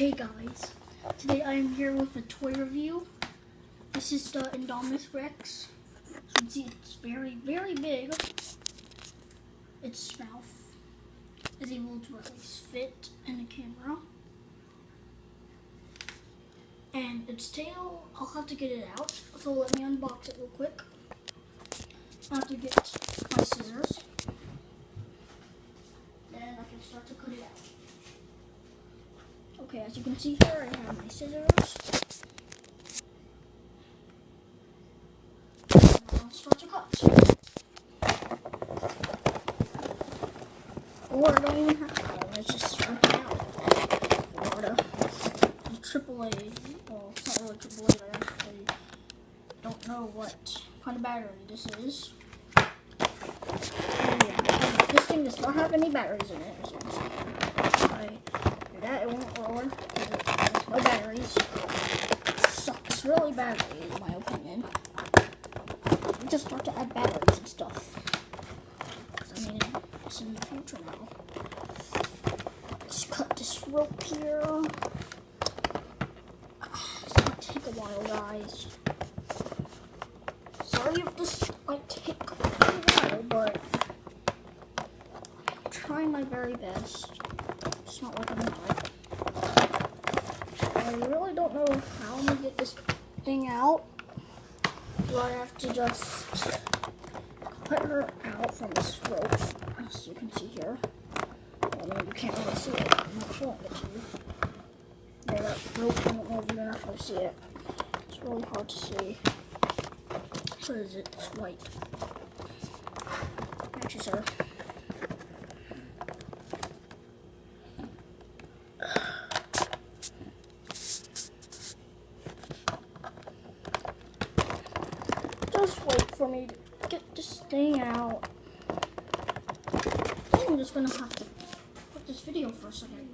Hey guys, today I am here with a toy review. This is the Indominus Rex. As you can see, it's very, very big. Its mouth is able to at least fit in the camera. And its tail, I'll have to get it out, so let me unbox it real quick. I have to get my scissors. Then I can start to cut it out. Okay, as you can see here, I have my scissors. I'll start to cut. Or I don't even have to. Let's just start it out. Or the AAA. Well, it's not really AAA. I actually don't know what kind of battery this is. Yeah, this thing does not have any batteries in it. As you can see. That it won't roll because my batteries suck. It's really battery, in my opinion. We just start to add batteries and stuff. I mean, it's in the future now. Let's cut this rope here. It's gonna take a while, guys. Sorry if this might take a while, but I'm trying my very best. It's not like I'm not. I really don't know how I'm gonna get this thing out. Do I have to just cut her out from this rope, as you can see here? Well, I mean, you can't really see it. I'm not showing it to you. Yeah, that rope, I don't know if you can actually see it. It's really hard to see. What is it? It's white. Matches her. Just wait for me to get this thing out. I think I'm just gonna have to put this video for a second.